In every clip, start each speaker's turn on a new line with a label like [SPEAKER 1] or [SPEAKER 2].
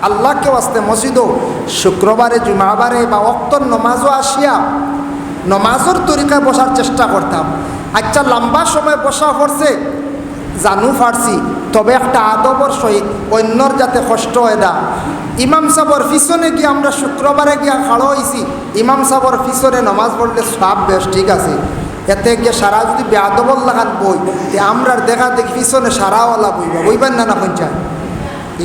[SPEAKER 1] আল্লাহকে ওয়াস্তে মসজিদও শুক্রবারে জুমাবারে বা ওক্তর নমাজও আসিয়া নমাজের তরিকায় বসার চেষ্টা করতাম। আচ্ছা লম্বা সময় বসা পড়ছে জানু ফারছি, তবে একটা আদবর সহিত অন্যর যাতে কষ্ট হয় না। ইমাম সাহর পিছনে গিয়ে আমরা শুক্রবারে গিয়া খাড়ো হয়েছি, ইমাম সাহর পিছনে নমাজ পড়লে সব বেশ ঠিক আছে। এতে গিয়ে সারা যদি বেআদবল লাগান বই তে আমরা দেখা দেখি পিছনে সারাওয়ালা বইবা বইবেন না পঞ্চায়েত।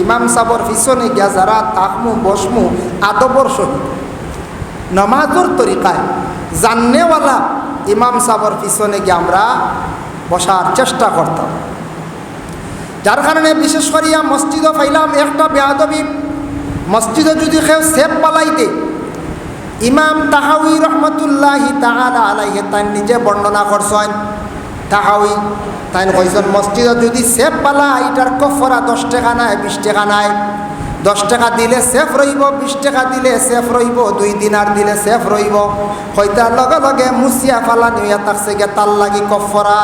[SPEAKER 1] ইমাম সাহর পিছনে গিয়া যারা তাকমু বসমু আদবর সহিত নমাজের তরিকায় জাননেওয়ালা ইমাম সাহর পিছনে গিয়ে আমরা বসার চেষ্টা করতাম। যার কারণে বিশেষ করিয়া মসজিদও পাইলাম একটা বেয়াদবি, মসজিদে যদি কেউ সেফ পালাই দে, ইমাম তাহাউই রহমতুল্লাহি তাআলা আলাইহি তাই নিজে বর্ণনা করছেন। তাহাউই তাই কইছেন মসজিদে যদি সেফ পালা এটার কফরা 10 টাকা নাই 20 টাকা নাই। 10 টাকা দিলে সেফ রইব, 20 টাকা দিলে সেফ রইব, 2 দিনার দিলে সেফ রইব। হইতার লগে লগে মুসিয়া ফালা নিয়া থাকছে গে তার লাগি কফরা।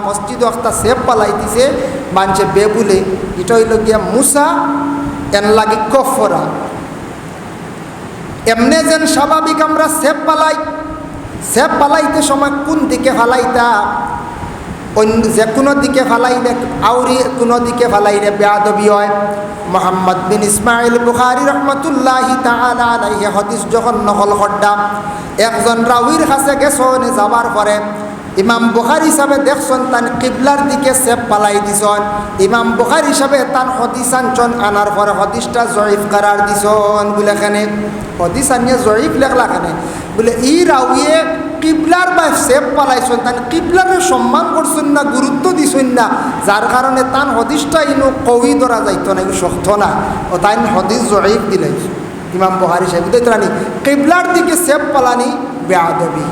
[SPEAKER 1] মসজিদ একটা সেফ পালাই দিছে মানছে বেবুলে, এটা হইল গিয়া মুসা এন লাগি কফরা। এমনি যেন স্বাভাবিক আমরা সেফ পালাই, সেফ পালাইতে সময় কোন দিকে ফালাইতা, অন্য যে কোনো দিকে ফালাইলে আউরি কোনো দিকে ফালাইলে বেয়াদবি হয়। মোহাম্মদ বিন ইসমাইল বুখারী রহমতুল্লাহি তাআলা আলাইহি হাদিস যখন নকল করতাম, একজন রাউির কাছে গেছেন, যাবার পরে ইমাম বুখারী হিসাবে দেখছেন তান কিবলার দিকে সেফ পালাই দিছেন। ইমাম বুখারী হিসাবে তান হাদিস আনছেন, আনার পরে হাদিসটা জয়ীফ করার দিছেন। বলে এখানে হাদিস আনিয়ে জয়ীফ লেখলা এখানে বলে ই রাউিয়ে কিবলার বা সেফ পালাইছেন, তান কিবলারে সম্মান করছেন না, গুরুত্ব দিছেন না, যার কারণে তান হদিসটা ইনো কবি ধরা যাইতো না, এগুলো শক্ত না, ও তাই হদিস জয়ীফ দিলাই ইমাম বুখারী সাহেব। দেখলানি কিবলার দিকে সেফ পালানি বেয়াদবি,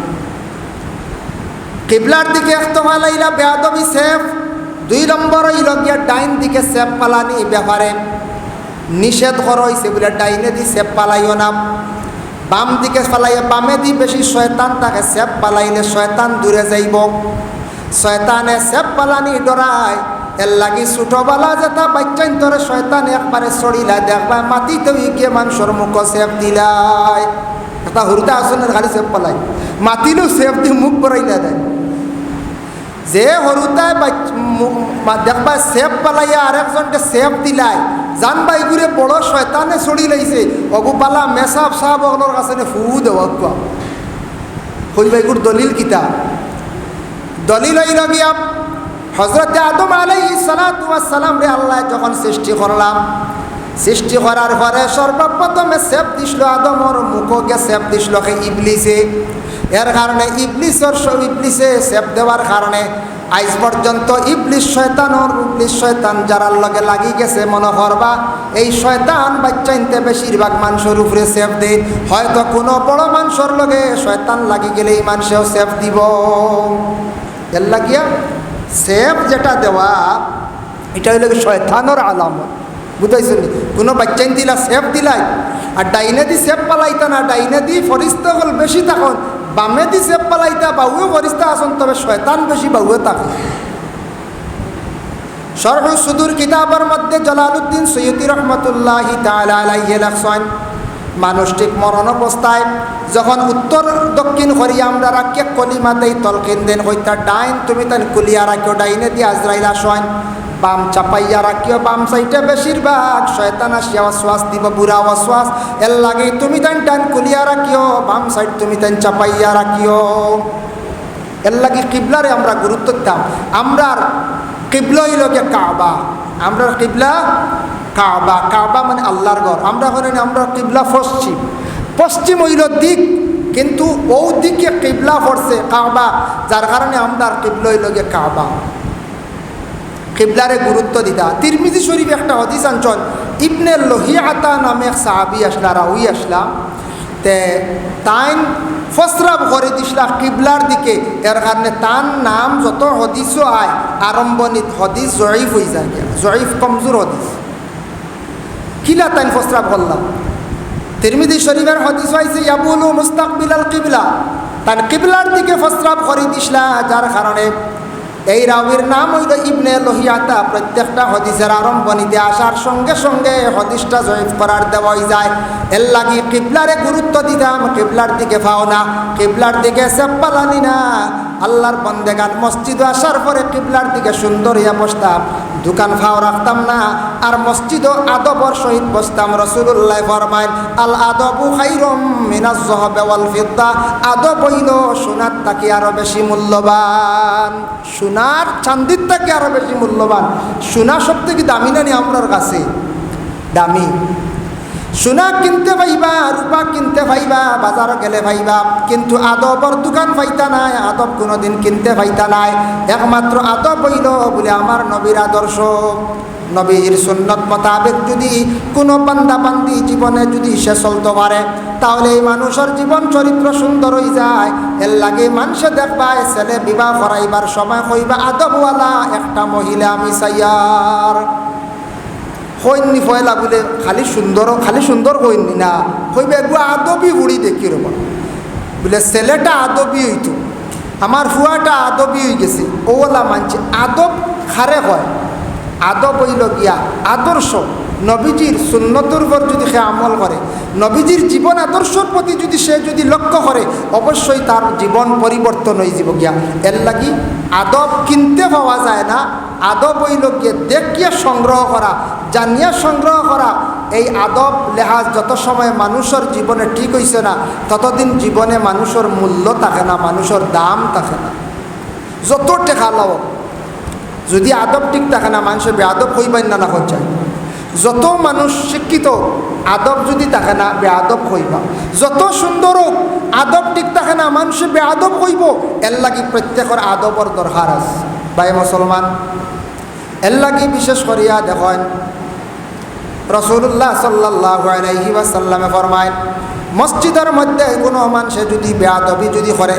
[SPEAKER 1] কিবলার দিকে একটা পালাইলা বেয়াদবি সেফ। 2 নম্বর হইল গিয়া ডাইন দিকে সেফ পালানি ব্যাপারে নিষেধ করা হয়েছে, বলে ডাইনে দি সেফ পালাইও না। বাম দিকে ফালাইয়া বামে দি বেশি শয়তান তাকে সেফ পালাইলে শয়তান দূরে যাইব। শয়তানে সেফ পালানি ডরায়, এর লাগি ছোটবেলা যেটা বাচ্চাইন ধরে শয়তান একবারে চড়িলা দেখবা মাটিতে গিয়ে মানুষের মুখ সেফ দিলাই। একটা হুরুতে আসনের খালি সেফ পালাই, মাতিলেও সেফ দিয়ে মুখ বড়াইলা দেয়। যে হরুতায় দেখবা সেফ পালাইয়া আরেকজনকে সেফ দিলাই, জানবা এগুলো বড় শয়তানে চড়ি লাইছে, অগুপালা মেসাব সাহাব ওগুলোর কাছে ফু দেওয়া হইবা। এগুর দলিল কিতা? দলিল হইল গিয়া হজরতে আদম আলাইহিস সালাতু ওয়াস সালাম রে আল্লাহ যখন সৃষ্টি করলাম, সৃষ্টি করার পরে সর্বপ্রথমে সেফ দিছিল আদমর মুখকে সেফ দিছিল ইবলিসে। এর কারণে ইবলিসে সেফ দেওয়ার কারণে আজ পর্যন্ত ইবলিস শয়তান যারার লগে লাগি গেছে মনে করবা এই শয়তান বাচ্চাইনতে বেশিরভাগ মানুষের উপরে সেফ দেয়। হয়তো কোনো বড় মানুষের লগে শয়তান লাগি গেলে এই মানুষেও সেফ দিব। এর লাগিয়া সেফ যেটা দেওয়া এটা হইল শয়তানের আলামত, বুঝাইছেন? কোনো বাচ্চাইন দিলা সেফ দিলাই, আর ডাইনে দি সেফ পালাইতা না, ডাইনে দি ফরিস্তা হল বেশি তখন, বামে দি সেফ পালাইতা বাউও ফরিস্তা আসন, তবে শয়তান বেশি বাউও থাকে। শরহ সুদূর কিতাবের মধ্যে জালালউদ্দিন সৈয়দী রহমতুল্লাহি তাআলা আলাইহি লেখছেন, মানুষ ঠিক মরণ অবস্থায় যখন উত্তর দক্ষিণ করিয়া আমরা রাখিয়া কলিমাতেই তলকিন দেন, হইতা ডাইন তুমি তান কুলিয়া রাখিও, ডাইনে দিয়ে আজরাইল আসেন, বাম চাপাইয়া রাখিও, বাম সাইডে বেশিরভাগ শয়তান আসিয়া ওয়াসওয়াস দিব, বুড়া ওয়াসওয়াস। এর লাগে তুমি তান ডান কুলিয়া রাখিও, বাম সাইড তুমি তান চাপাইয়া রাখিও। এর লাগে কিবলারে আমরা গুরুত্ব দিতাম। আমরার কিবলা হইল গিয়া কাবা, আমরা কিবলা কাবা, কাবা মানে আল্লাহর ঘর। আমরা করেন আমরা কিবলা পশ্চিম, পশ্চিম হইল দিক, কিন্তু ও দিকে কিবলা পড়ছে কাবা, যার কারণে আমরা কিবলা হইল গিয়া কাবা। কিবলারে গুরুত্ব দিতা। তিরমিজি শরীফ একটা হাদিস আনছেন, ইবনে লহিয়াতা নামে এক সাহাবী আসলা, রাউই আসলাম, তে তাইন ফসরাব করে দিসলা কিবলার দিকে। এর কারণে তার নাম যত হদিসও আয় আরম্ভণিত হদিস জয়ীফ হয়ে যায়, জয়ীফ কমজোর হদিস। কিলা তাইন ফসরাব করলাম? তিরমিজি শরীফের হদিস হয়েছে ইয়াবুলু মুস্তাকবিলাল কিবলা, তার কিবলার দিকে ফসরাব করে দিসলা, যার কারণে এই রাবির নাম হইল ইবনে লহিয়াতা। প্রত্যেকটা হদিসের আরম্ভণীতে আসার সঙ্গে সঙ্গে হদিসটা জয়ীফ করার দেওয়াই যায়। এর লাগি কিবলারে গুরুত্ব দিতাম, কিবলার দিকে পাও না, কিবলার দিকে সেপ্পালানি না। আল্লাহর বন্দেগান মসজিদে আসার পরে কিবলার দিকে সুন্দর হইয়া বসতাম, দোকান ফাও রাখতাম না, আর মসজিদও আদবর সহিত বসতাম। রাসূলুল্লাহ ফরমায় আল আদবু খায়রুম মিনাজ যাহাবি ওয়াল ফিদ্দা। আদব হইল সোনার থেকে আরো বেশি মূল্যবান, সোনার চান্দির থেকে আরো বেশি মূল্যবান। সোনা সব থেকে দামি না নি আপনার কাছে? দামি। সোনা কিনতে পাইবা, রূপা কিনতে পাইবা, বাজারে গেলে পাইবা, কিন্তু আদবর দোকান পাইতা নাই, আদব কোনোদিন কিনতে পাইতা নাই। একমাত্র আদব হইল বলে আমার নবীর আদর্শ, নবীর সুন্নত মোতাবেক যদি কোনো বান্দা বান্দি জীবনে যদি সে চলতে পারে, তাহলে এই মানুষের জীবন চরিত্র সুন্দর হয়ে যায়। এর লাগে মানুষে দেখবায় ছেলে বিবাহ করাইবার সময় কইবা আদবওয়ালা একটা মহিলা আমি চাইয়ার। হইনি ফয়লা বলে খালি সুন্দর হইনি না, হইবে এগু আদবি হুড়ি দেখি রব বলে ছেলেটা আদবি হইতো, আমার ফুয়াটা আদবি হয়ে গেছে, ওলা মানছে। আদব খারে হয়, আদব হইল গিয়া আদর্শ। নবীজির সুন্নতর উপর যদি সে আমল করে, নবীজির জীবন আদর্শর প্রতি যদি সে যদি লক্ষ্য করে, অবশ্যই তার জীবন পরিবর্তন হয়ে যাব গিয়া। এর লাগি আদব কিনতে পাওয়া যায় না, আদব হইল গিয়ে দেখিয়া সংগ্রহ করা, জানিয়া সংগ্রহ করা। এই আদব লেহাজ যত সময় মানুষের জীবনে ঠিক হইছে না, ততদিন জীবনে মানুষের মূল্য থাকে না, মানুষের দাম থাকে না। যত টেকা লও, যদি আদব ঠিক থাকে না, মানুষের বেআদব হইবেন না হচ্ছে। যত মানুষ শিক্ষিত, আদব যদি থাকে না, বেআদব হইবা। যত সুন্দর হোক, আদব ঠিক থাকে না, মানুষের বেআদব হইব। এর লাগি প্রত্যেকের আদবর দরকার আছে ভাই মুসলমান। এর লাগি বিশেষ করিয়া দেখেন রাসূলুল্লাহ সাল্লাল্লাহু আলাইহি ওয়াসাল্লামে ফরমায়, মসজিদের মধ্যে কোনো মানুষে যদি বেয়াদবি যদি করে,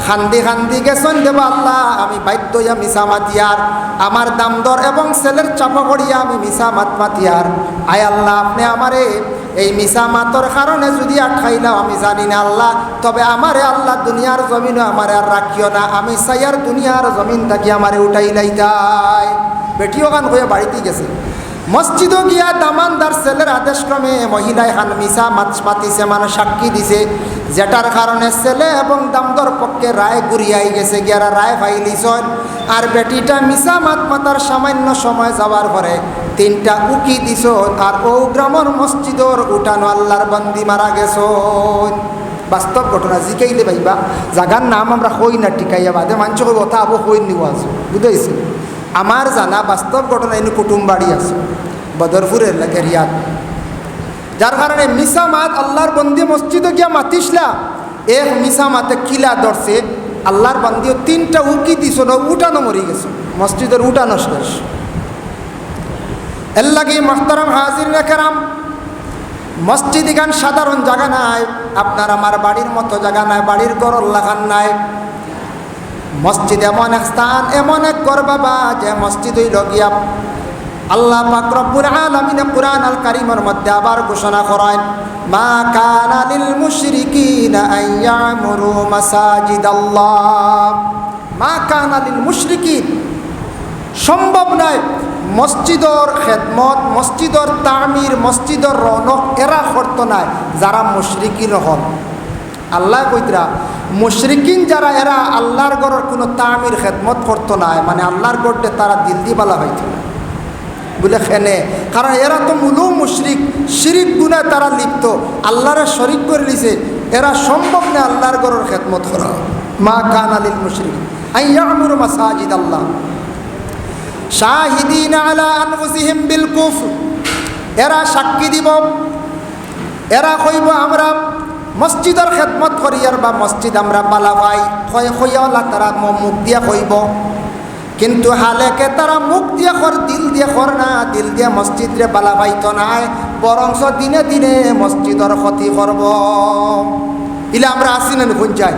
[SPEAKER 1] খান্দি খান্দি গেছেন দেব আল্লাহ আমি বাধ্য হইয়া মিশা মাতিয়ার, আমার দাম দর এবং ছেলের চাপা পড়িয়া আমি মিশা মাত মাতিয়ার। আয় আল্লাহ আপনি আমারে এই মিশা মাতর কারণে যদি আটকাইলাম আমি জানি না আল্লাহ, তবে আমারে আল্লাহ দুনিয়ার জমিনও আমারে আর রাখিও না, আমি সাইয়ার দুনিয়ার জমিন থাকি আমারে উঠাইলাই তাই। বেটিও গান হয়ে বাড়িতে গেছে, মসজিদও গিয়া দামানদার ছেলের আদেশক্রমে মহিলায় খান মিশা মাছ পাতিছে, মানে সাক্ষী দিছে, যেটার কারণে ছেলে এবং দামদর পক্ষে রায় ঘুরিয়াই গেছে গিয়ারা রায় ফাইলিছন। আর বেটিটা মিশা মাত মাতার সামান্য সময় যাওয়ার পরে 3টা উকি দিছ, আর ও গ্রামের মসজিদর উঠানো আল্লাহর বন্দি মারা গেছ। বাস্তব ঘটনা জিকাইলে পাইবা, জাগার নাম আমরা হই না টিকাইয়া বাদে মানুষ কথা আবো হই নিওয়াজ, বুঝাইছে? আমার জানা বাস্তব ঘটনা এনে কুটুম বাড়ি আছে বদরপুরের এরিয়াত, যার কারণে মিশা মাত আল্লাহর বন্দি মসজিদে গিয়া মাতিসলা, এক মিশা মাতে কিলা ধরছে, আল্লাহর বন্দিও 3টা উকি দিছ না, উঠানো মরি গেছে, মসজিদের উঠানো শেষ। এর লাগে মোহতারাম হাজির কেরাম, মসজিদ এখান সাধারণ জায়গা নাই, আপনার আমার বাড়ির মতো জায়গা নাই, বাড়ির ঘর লাগান নাই। মসজিদ এমন এক স্থান, এমন এক ঘর বাবা, যে মসজিদ হইল গিয়া আল্লাহ পাক রব্বুল আলামিন কুরআন আল কারীমের মধ্যে আবার ঘোষণা করেন, মা কানা লিল মুশরিকিনা আন ইয়ামুরু মাসাজিদাল্লাহ। মা কানা লিল মুশরিকিন, সম্ভব নয় মসজিদর খেদমত, মসজিদর তামির, মসজিদর রৌনক এরা করতো না যারা মুশরিকিন হন। আল্লাহ কইতরা মুশরিকিন যারা, এরা আল্লাহর ঘরের কোনো তামির খেদমত করতো না, মানে আল্লাহর গড়ে তারা দিল দিবালা হইত না বলে খেনে, কারণ এরা তো মূল মুশরিক, শিরিক গুনাহ তারা লিপ্ত, আল্লাহরে শরিক করে লিছে, এরা সম্ভব না আল্লাহর ঘরের খেদমত করা। মা কানা লিল মুশরিকিন আন ইয়ামুরু মাসাজিদাল্লাহ শাহিদিনা আলা আনফুসিহিম বিল কুফর। এরা সাক্ষী দিব, এরা কইব আমরা মসজিদের খেদমত করি, আর বা মসজিদ আমরা বালা পাই, কইলা তারা মুখ দিয়া কইব, কিন্তু হালেকে তারা মুখ দিয়া কর, দিল দিয়া কর না, দিল দিয়া মসজিদ রে বালা পাইতো নাই, বরংস দিনে দিনে মসজিদর ক্ষতি করব। ইলে আমরা আসি না নুন যাই,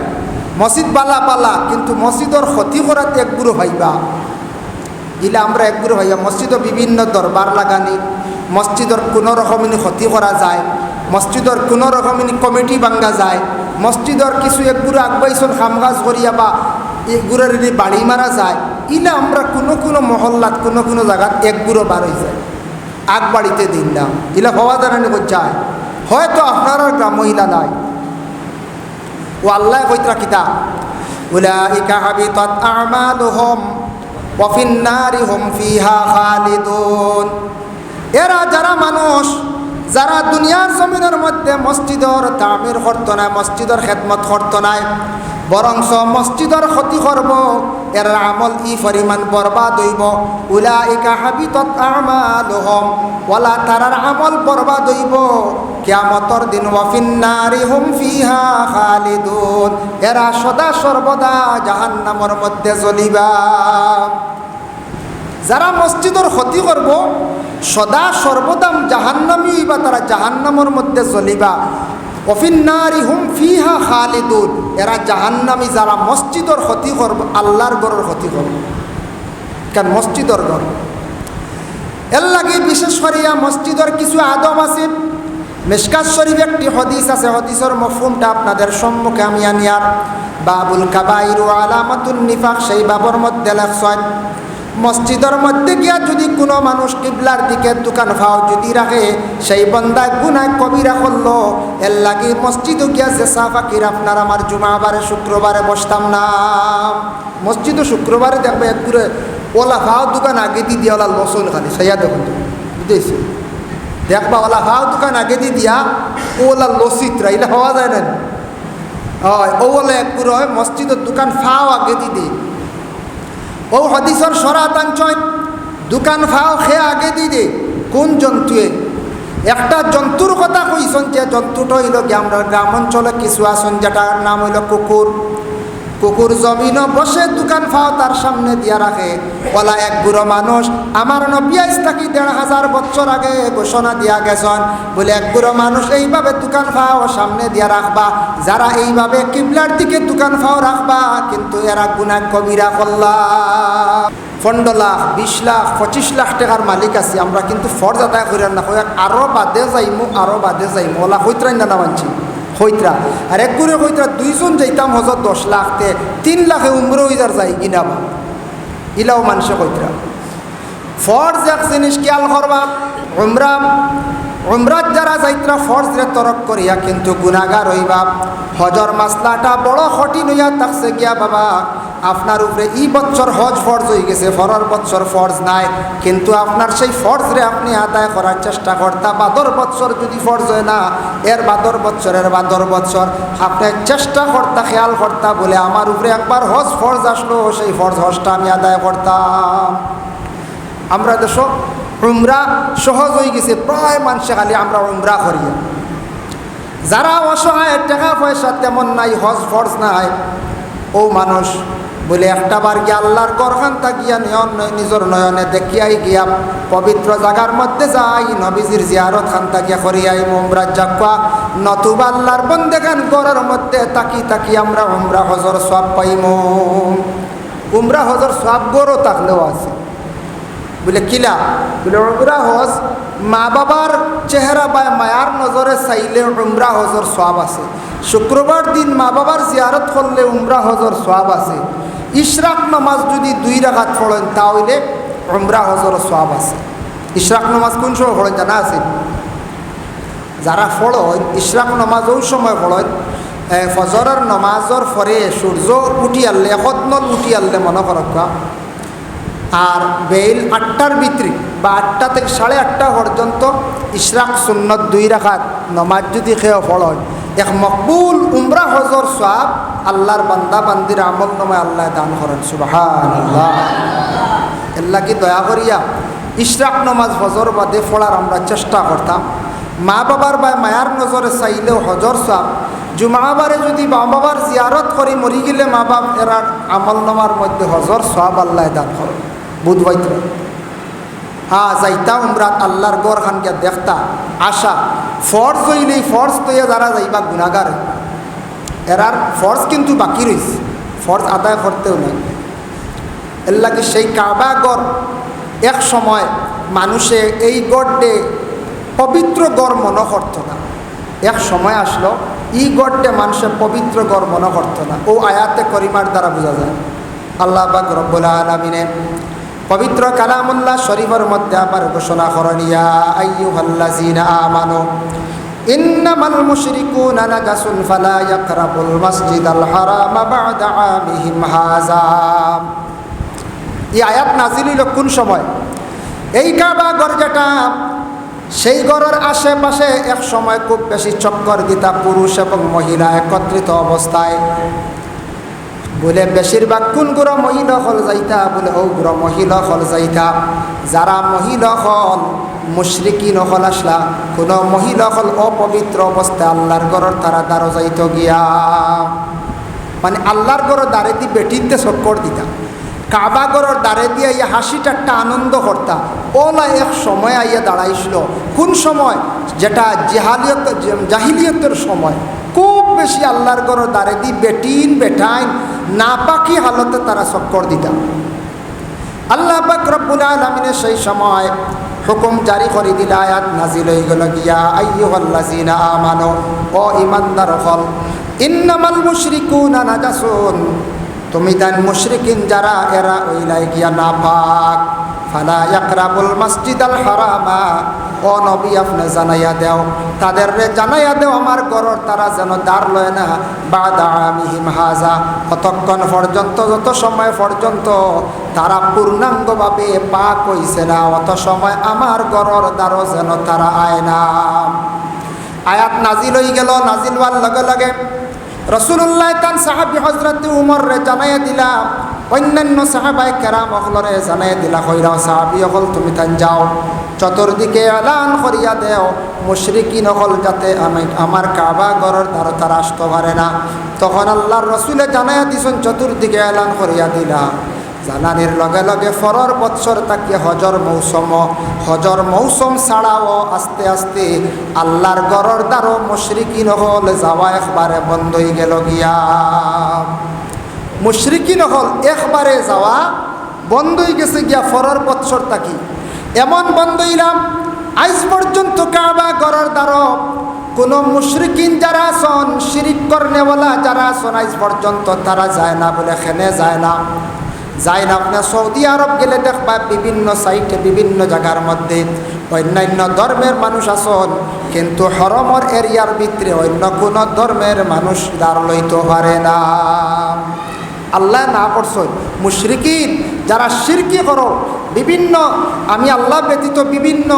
[SPEAKER 1] মসজিদ বালা বালা, কিন্তু মসজিদর ক্ষতি করাতে একগুরু ভাইবা। ইলে আমরা একগুরু ভাইবা, মসজিদও বিভিন্ন দরবার লাগানি, মসজিদর কোনো রকমের ক্ষতি করা যায়, মসজিদর কোনো রকমের কমিটি ভাঙ্গা যায়, মসজিদর কিছু একগুরু আগবাইছন কামকাজ করিয়া বা এগুলোর বাড়ি মারা যায়, ইলা আমরা কোনো কোনো মহল্লাত কোনো কোনো জায়গাত এক গুঁড়ো বার হয়ে যায়, আগ বাড়িতে দিন না, ইলা হওয়া দাঁড়ানি যায়, হয়তো আপনার গ্রাম মহিলা নাই। ও আল্লাহ কইতরা কিতা উলাইকা হাবিতাত আমালুহুম ওয়া ফিন-নারি হুম ফিহা খালিদুন। এরা যারা মানুষ যারা দুনিয়ার জমিনের মধ্যে মসজিদর তামির করতো না, মসজিদর খেদমত করতো না, বরংস মসজিদর ক্ষতি করব, এর আমল ই পরিমাণ বরবাদ হইব। উলাইকা হাবিতাত আমালুহুম, ওয়ালা তারার আমল বরবাদ হইব কিয়ামতের দিন। ওয়া ফিন-নারি হুম ফিহা খালিদুন, এরা সদা সর্বদা জাহান্নামের মধ্যে জ্বলিবা। যারা মসজিদর ক্ষতি করব সদা সর্বদা জাহান্নামী হইবা, তারা জাহান্নামের মধ্যে জ্বলিবা। ওয়া ফিন-নারি হুম ফিহা খালিদুন, এরা জাহান্নামী যারা মসজিদর ক্ষতি করব, আল্লাহর ঘরের ক্ষতি করব, কারণ মসজিদর ঘর। এর লাগে বিশেষ করিয়া মসজিদর কিছু আদব আছে। মিশকাত শরীফ একটি হদিস আছে, হদিসের মফহুমটা আপনাদের সম্মুখে আমি আনিয়ার। বাবুল কাবাইর ওয়া আলামাতুন নিফাক, সেই বাবর মধ্যে লেখছেন মসজিদের মধ্যে গিয়া যদি কোনো মানুষ কিবলার দিকে দোকান ফাও যদি রাখে, সেই বন্দায় গুনাহ কবিরা করলো। এর লাগে মসজিদও গিয়া যে সাফাকির আপনার আমার জুমাবারে শুক্রবারে বসতাম না, মসজিদও শুক্রবারে দেখবে এক করে ওলা ফাও দোকান আগে দি দিয়া ওলা লসন খালি সাইয়া দেখুন তো বুঝেছি, দেখবা ওলা ফাও দোকান আগে দি দিয়া ওলা লসিত্রা এটা হওয়া যায় না। হয় ও ওলা এক করে হয় মসজিদের দোকান ফাও আগে দি দে। ও হদিসর সরাতাঞ্চয় দোকান ফাও খেয়ে আগে দি দে। কোন জন্তুয়ে? একটা জন্তুর কথা কইছেন, যে জন্তুটা হইল কি আমরা গ্রাম অঞ্চলে কিছু আসন, যেটার নাম হইল কুকুর। কুকুর জমিনও বসে দোকান ফাও তার সামনে দিয়া রাখে। ওলা এক বুড়ো মানুষ আমার নবী আজ থাকি ১,৫০০ বছর আগে ঘোষণা দিয়া গেছেন, বলে এক বুড়ো মানুষ এইভাবে দোকান ফাও সামনে দিয়া রাখবা, যারা এইভাবে কিবলার দিকে দোকান ফাও রাখবা, কিন্তু এরা গুনাহ কবিরা করলা। ১৫ লাখ ২০ লাখ ২৫ লাখ টাকার মালিক আছি আমরা, কিন্তু ফরজ আদায় করেন না, আরও বাদে যাইমু আরও বাদে যাইমু, ওলা হইতরাই না মানছি হইতরা। আর এক করে হইতরা দুইজন যাইতাম হজর 10 লাখতে 3 লাখে উমরো হইজার যাই কিনাবা, ইলাও মানুষে হইতরা। ফরজ এক জিনিস খেয়াল করবা, উমরাত যারা যাইতরা ফরজরে তরক করিয়া কিন্তু গুনাহগার হইবা। হজর মাসলাটা বড় কঠিন হইয়া থাকছে গিয়া বাবা, আপনার উপরে এই বছর হজ ফরজ হয়ে গেছে, পরের বছর ফরজ নাই, কিন্তু আপনার সেই ফরজরে আপনি আদায় করার চেষ্টা করতা। বাদর বছর যদি ফরজ হয় না, এর বাদর বছরের বাদর বছর আপনি চেষ্টা করতা, খেয়াল করতা, বলে আমার উপরে একবার হজ ফরজ আসলো, সেই ফরজ হজটা আমি আদায় করতাম। আমরা দেশ উমরা সহজ হয়ে গেছে, প্রায় মানুষে খালি আমরা উমরা করি। যারা অসহায়, টাকা পয়সা তেমন নাই, হজ ফরজ নাই, ও মানুষ বলে একটা বার গিয়া আল্লাহর ঘরখান গিয়া নিজের নয়নে দেখিয়াই গিয়া পবিত্র জায়গার মধ্যে যাই, নবীজির জিয়ারত খান্তা গিয়া করিয়াই উমরা যাকা, নতুবা আল্লাহর বন্দেগান ঘরের মধ্যে তাকি তাকি আমরা উমরা হজর সওয়াব পাইমু। উমরা হজর সওয়াব গরও থাকলেও আছে, বলে কিলা? বলে উমরা হজ মা বাবার চেহারা বা মায়ার নজরে চাইলে উমরা হজর সওয়াব আছে। শুক্রবার দিন মা বাবার জিয়ারত করলে উমরা হজর সওয়াব আছে। ইশরাক নামাজ যদি 2 রাকাত পড়েন তাহলে উমরা হজর সওয়াব আছে। ইশরাক নামাজ কোন সময় পড়েন জানা আছে? যারা পড়েন ইশরাক নামাজ ওই সময় পড়েন ফজরের নামাজের পরে সূর্য উঠি আনলে, একদল উঠি আনলে মনে করক্কা, আর বেইল 8টার ভিতরে বা 8টা থেকে 8:30 পর্যন্ত ইশরাক সুন্নত 2 রাকাত নামাজ যদি খেয়ে পড়েন, এক মকবুল উমরা হজর সওয়াব আল্লাহর বান্দা বান্দির আমল নামায় আল্লাহ দান করেন। সুবহানাল্লাহ। আল্লাহ কি দয়া করিয়া ইশরাক নামাজ ফজর বাদে পড়ার আমরা চেষ্টা করতাম। মা বাবার বা মায়ার নজরে চাইলেও হজর সওয়াব। জুমাবারে যদি মা বাবার জিয়ারত করি মরি গেলে মা বাপ এরার আমল নামার মধ্যে হজর সওয়াব আল্লাহ দান করেন। বুধবাইত যাইতা উমরাত আল্লাহর গড় খান গিয়া দেখতা আশা ফরজ হইলেই ফরজ তৈয়া যারা যাইবা গুনাহগার, এরার ফরজ কিন্তু বাকি রয়েছে, ফরজ আদায় করতেও নাই। এর লাগে সেই কাবা গড় এক সময় মানুষে এই গড়ে পবিত্র গড় মনে করত না। এক সময় আসলো এই গড়ে মানুষের পবিত্র গড় মনে করত না। ও আয়াতে করিমার দ্বারা বোঝা যায়। আল্লাহ পাক রব্বুল আলামিনে পবিত্র কালামুল্লাহ শরীফের মধ্যে আবার ঘোষণা করেন, ইয়া আইয়ুহাল্লাযীনা আমানু ইন্নামাল মুশরিকুনা নাজাসুন ফালা ইয়াকরাবুল মাসজিদাল হারামা বা'দা আমিহিম হাযা। এই আয়াত নাজিল হইল কোন সময়? এই কাবা ঘর যেটা, সেই ঘরের আশেপাশে এক সময় খুব বেশি চক্কর দিতা পুরুষ এবং মহিলা একত্রিত অবস্থায়। বলে বেশিরভাগ কোন গুড়ো মহিলা হল যাইতা? বলে ও গুড়ো মহিলা হল যাইতা যারা মহিলা হল মুশরিকিন হল আসলা, কোনো মহিলা হল অপবিত্র অবস্থায় আল্লাহর ঘরের তারা দ্বারো যাইত গিয়া, মানে আল্লাহর ঘরের দ্বারে দি বেটিতে চক্কর দিতা, কাবা ঘরের দ্বারে দিয়ে ইয়া হাসিটা একটা আনন্দ করতা। ওলা এক সময় আইয়া দাঁড়াইছিল, কোন সময়? যেটা জাহিলিয়তের সময়। খুব বেশি আল্লাহর ঘরের দ্বারে দি বেটিন বেটাইন নাপাকি হালতে তারা চক্কর দিতা। আল্লাহ পাক রব্বুল আলামিনে সেই সময় হুকুম জারি করে দিল, আয়াত নাজিল হয়ে গেল, ইয়া আইয়ুহাল্লাযীনা আমানু, ও ঈমানদার হল, ইন্নামাল মুশরিকুনা নাজাসুন, তুমি দেন মুশরিকিন যারা এরা ওইলাই গিয়া নাপাক, ফালা ইয়াকরাবুল মাসজিদাল হারামা, ও নবী আপনি জানাইয়া দেও, তাদের জানাইয়া দেও আমার ঘরের তারা যেন দ্বার লয় না, বা'দা আমিহিম হাযা, কতক্ষণ পর্যন্ত, যত সময় পর্যন্ত তারা পূর্ণাঙ্গভাবে পাক হইছে না, অত সময় আমার ঘরের দ্বারও যেন তারা আয় না। আয়াত নাজিল হয়ে গেল। নাজিল হওয়ার লগে লগে রাসূলুল্লাহ তান সাহাবী হযরত উমর জানাইয়া দিলা, অন্যান্য সাহাবায়ে কেরাম হলরে জানাইয়া দিলা, কইরা সাহাবী হল তুমি তান যাও, চতুর্দিকে এলান করিয়া দেও মুশরিকিন হল যাতে আমার কাবা ঘরের দ্বারা তারা আসতে পারে না। তখন আল্লাহর রাসূলে জানাইয়া দিছেন, চতুর্দিকে এলান করিয়া দিলা। জানানির লগে লগে ফরর বৎসর তাকে হজর মৌসুম ছাড়াও আস্তে আস্তে আল্লাহর ঘরের দ্বারো মুশরিকিন হল যাওয়া একবারে বন্ধ হয়ে গেল গিয়া। মুশরিকিন হল একবারে যাওয়া বন্ধ হয়ে গেছে গিয়া ফরর বৎসর তাকি। এমন বন্ধ হইলাম আজ পর্যন্ত কাবা ঘরের দ্বারো কোনো মুশরিকিন যারা আছেন, শিরিক করনেওয়ালা যারা আছেন, আজ পর্যন্ত তারা যায় না। বলে খেনে যায় না, যায় না। আপনার সৌদি আরব গেলে দেখবা বিভিন্ন সাইটে বিভিন্ন জায়গার মধ্যে অন্যান্য ধর্মের মানুষ আছেন, কিন্তু হরমর এরিয়ার ভিতরে অন্য কোনো ধর্মের মানুষ দ্বার লইতে পারে না। আল্লাহ না করছেন মুশরিকিন যারা শিরকি করো, বিভিন্ন আমি আল্লাহ ব্যতীত বিভিন্ন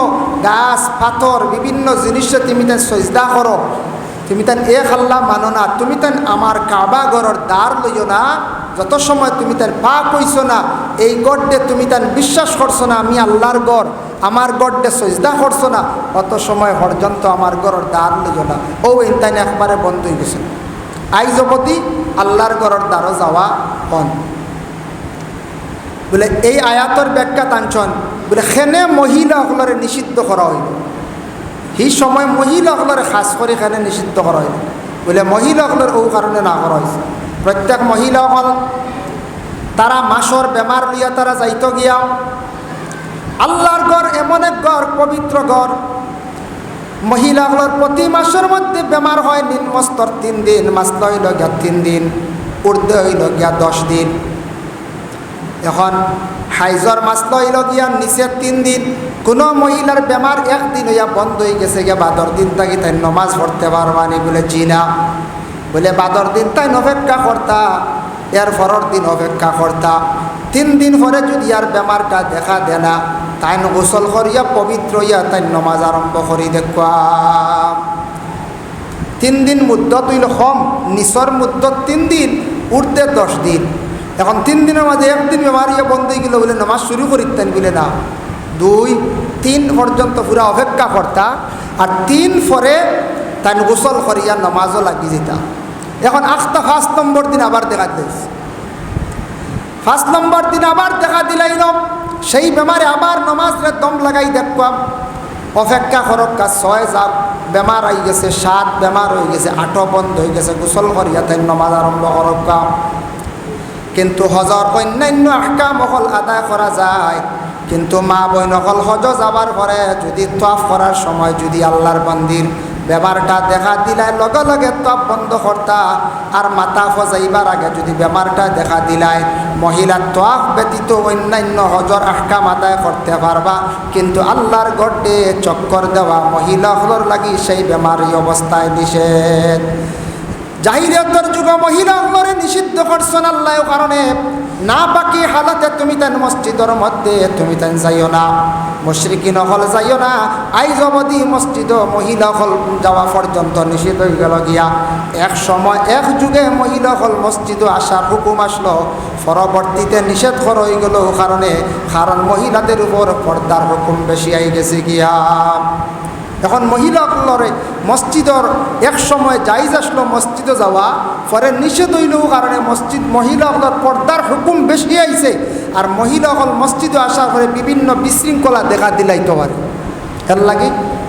[SPEAKER 1] গাছ পাথর বিভিন্ন জিনিসে তুমি তাই সজদা করো, তুমি তান এক আল্লাহ মানো না, তুমি তান আমার কাবা ঘরের দ্বার লইও না, যত সময় তুমি তার পাক হইছো না, এই গড্ডে তুমি তার বিশ্বাস করছো না আমি আল্লাহর গড়, আমার গড্ডে সজদা করছো না, অত সময় পর্যন্ত আমার ঘরের দ্বার লইও না। ও ইনতাইন একবারে বন্ধ হয়ে গেছে। আইজ অবধি আল্লাহর ঘরের দ্বারও যাওয়া হন। বলে এই আয়াতর ব্যাখ্যা টানছন, বলে খেনে মহিলাগুলোরে নিষিদ্ধ করা হইল। সেই সময় মহিলাগুলোরে খাস করে এখানে নিষিদ্ধ করা হইল। বলে মহিলাগুলোর ও কারণে না করা হয়েছে। প্রত্যেক মহিলা হল তারা মাসর বেমার লইয়া তারা যাইত গিয়া। আল্লাহর ঘর এমন এক ঘর, পবিত্র ঘর। মহিলাগুলোর প্রতি মাসের মধ্যে বেমার হয় নিম্নস্তর 3 দিন, মাসলা হইল গিয়া 3 দিন, উর্দে হইল গিয়া 10 দিন। এখন হাইজর মাসলা হইল গিয়া নিচে 3 দিন। কোনো মহিলার বেমার একদিন হইয়া বন্ধ হয়ে গেছে গিয়া বাদর দিন থাকি তাই নমাজ পড়তে পারবানি। বলে জিনা। বলে বাদর দিন তাই অপেক্ষা করতা, এর পরের দিন অপেক্ষা করতা। 3 দিন পরে যদি আর বেমারটা দেখা দে না, তাই গোসল করিয়া পবিত্র হইয়া তাই নমাজ আরম্ভ করি দেখবা। 3 দিন মুদ্দত হইল কম, নিচর মুদ্দত 3 দিন, উঠতে 10 দিন। এখন 3 দিনের মাঝে একদিন বেমার ইয়া বন্ধ হয়ে গেল, বলে নমাজ শুরু করিতেন। বলে না, 2, 3 পর্যন্ত পুরা অপেক্ষা করতা, আর 3 পরে তাই গোসল করিয়া নমাজও লাগি যেতা। এখন 1 নম্বর দিন আবার দেখা দিয়েছে। 1 নম্বর দিন আবার দেখা দিলাইল, সেই বেমারে আবার নমাজরে দম লাগাই দেখবাম। অপেক্ষা করক 6 যাক, বেমার আই গেছে 7, বেমার হয়ে গেছে 8 বন্ধ হয়ে গেছে, গোসল করিয়া তাই নমাজ আরম্ভ করক। কিন্তু হজর অন্যান্য আহকাম অকল আদায় করা যায়, কিন্তু মা বইন অকল হজ যাবার পরে যদি তওয়াফ করার সময় যদি আল্লাহর বান্দির বেমারটা দেখা দিলায় লগে লগে তপ বন্ধ করতা, আর মাথা ফজাইবার আগে যদি বেমারটা দেখা দিলায় মহিলা তোয়াফ ব্যতীত অন্যান্য হজর আহকাম আদায় করতে পারবা, কিন্তু আল্লাহর গড়ে চক্কর দেওয়া মহিলাগুলোর লাগি সেই বেমারি অবস্থায় নিষেধ। জাহিলিয়াতের যুগ মহিলাগুলোরে নিষিদ্ধ করছেন আল্লাহ, কারণে না বাকি হালাতে তুমি তেন মসজিদের মধ্যে তুমি তেন যাইও না, মুশরিকিন হল যাইও না। আইজ অবধি মসজিদ মহিলা হল যাওয়া পর্যন্ত নিষিদ্ধ হয়ে গেল গিয়া। এক সময় এক যুগে মহিলা হল মসজিদ আসার হুকুম আসলো, পরবর্তীতে নিষেধ করা হয়ে গেল কারণ মহিলাদের উপর পর্দার হুকুম বেশি আই গেছে গিয়া। এখন মহিলাগুলোরে মসজিদর এক সময় জায়েজ আসলো মসজিদে যাওয়া, পরে নিষেধ হইল কারণে মহিলাগুলোর পর্দার হুকুম বেশি আইছে, আর মহিলাগুল মসজিদে আসার পরে বিভিন্ন বিশৃঙ্খলা দেখা দিলাইতে পারে। এর লাগে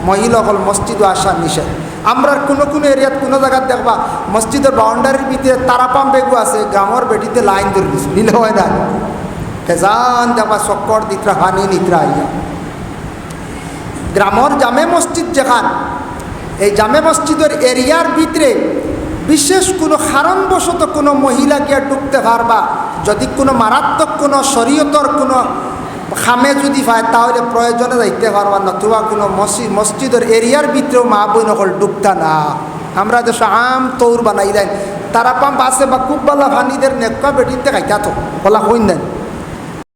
[SPEAKER 1] মহিলাগুল মসজিদে আসা নিষেধ। আমরা কোনো এরিয়াত কোনো জায়গায় দেখবা মসজিদের বাউন্ডারির ভিতরে তারাপাম বেগু আছে, গ্রামের বেটিতে লাইন ধরে দিচ্ছে, নিলে হয় না কেজান দেখবা চক্কর দিতরা হানি নিতরা আইয়া। গ্রামের জামে মসজিদ যেখান, এই জামে মসজিদের এরিয়ার ভিতরে বিশেষ কোনো কারণবশত কোনো মহিলা গিয়ে ঢুকতে পারবা, যদি কোনো মারাত্মক কোনো শরীয়তর কোনো খামে যদি পায় তাহলে প্রয়োজনে যাইতে পারবা, নতুবা কোনো মসজিদের এরিয়ার ভিতরেও মা বই নকল ঢুকতা না। আমরা যে আম তৌর বানাই দেন তারা পাম্প আছে বা খুব বালা ফানিদের নেকা বেটিতে খাইতা তো বলা কইন দেন